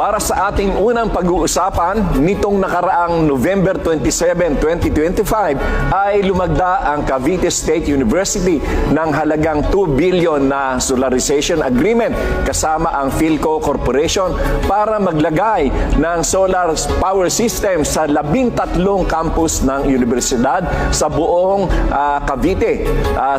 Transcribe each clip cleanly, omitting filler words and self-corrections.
Para sa ating unang pag-uusapan, nitong nakaraang November 27, 2025 ay lumagda ang Cavite State University ng halagang 2 billion na solarization agreement kasama ang Philco Corporation para maglagay ng solar power system sa 13 campus ng universidad sa buong Cavite.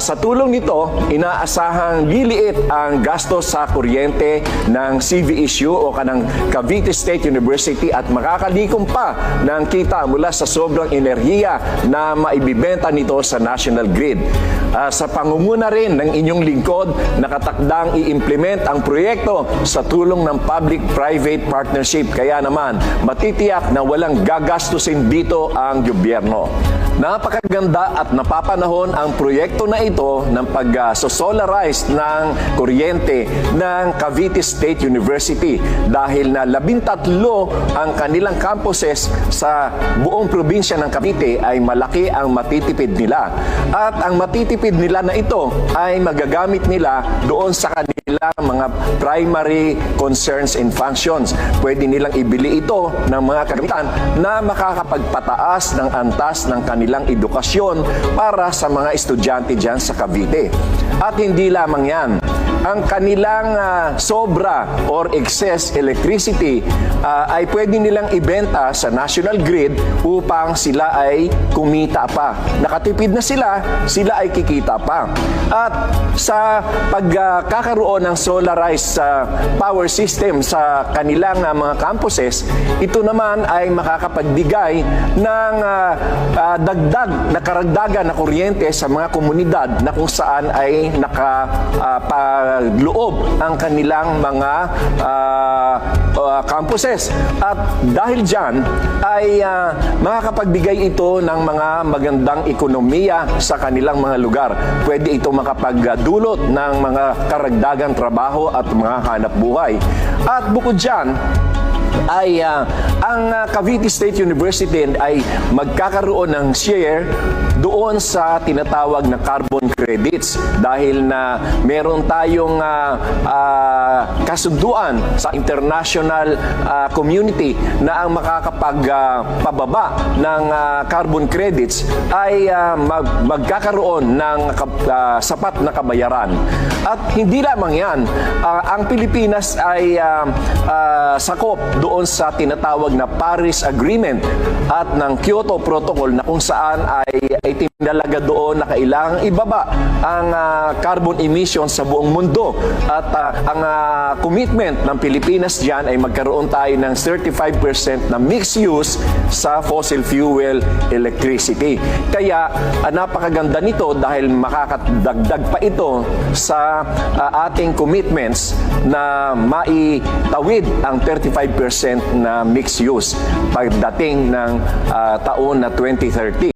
Sa tulong nito, inaasahang liliit ang gastos sa kuryente ng CVSU o kanang Cavite State University at makakalikom pa ng kita mula sa sobrang enerhiya na maibibenta nito sa national grid. Sa pangunguna rin ng inyong lingkod, nakatakdang i-implement ang proyekto sa tulong ng public-private partnership. Kaya naman, matitiyak na walang gagastusin dito ang gobyerno. Napakaganda at napapanahon ang proyekto na ito ng pag-solarize ng kuryente ng Cavite State University dahil na 13 ang kanilang campuses sa buong probinsya ng Cavite ay malaki ang matitipid nila. At ang matitipid nila na ito ay magagamit nila doon sa kanilang mga primary concerns and functions. Pwede nilang ibili ito ng mga kagamitan na makakapagpataas ng antas ng kanilang edukasyon para sa mga estudyante dyan sa Cavite. At hindi lamang yan, ang kanilang sobra or excess electricity ay pwede nilang ibenta sa national grid upang sila ay kumita pa. Nakatipid na sila ay kikita pa. At sa pagkakaroon ng solarized power system sa kanilang mga campuses, ito naman ay makakapagbigay ng dagdag na karagdagan na kuryente sa mga komunidad na kung saan ay nakapaloob ang kanilang mga campuses. At dahil dyan ay makakapagbigay ito ng mga magandang ekonomiya sa kanilang mga lugar. Pwede ito makapagdulot ng mga karagdagang trabaho at mga hanap buhay. At bukod dyan, ay ang Cavite State University ay magkakaroon ng share doon sa tinatawag na carbon credits dahil na meron tayong kasunduan sa international community na ang makakapagpababa ng carbon credits ay magkakaroon ng sapat na kabayaran. At hindi lamang yan, ang Pilipinas ay sakop doon sa tinatawag na Paris Agreement at ng Kyoto Protocol na kung saan ay itinalaga doon na kailangang ibaba ang carbon emissions sa buong mundo. At ang commitment ng Pilipinas dyan ay magkaroon tayo ng 35% na mixed use sa fossil fuel electricity. Kaya napakaganda nito dahil makakadagdag pa ito sa ating commitments na maitawid ang 35% na mixed use pagdating ng taon na 2030.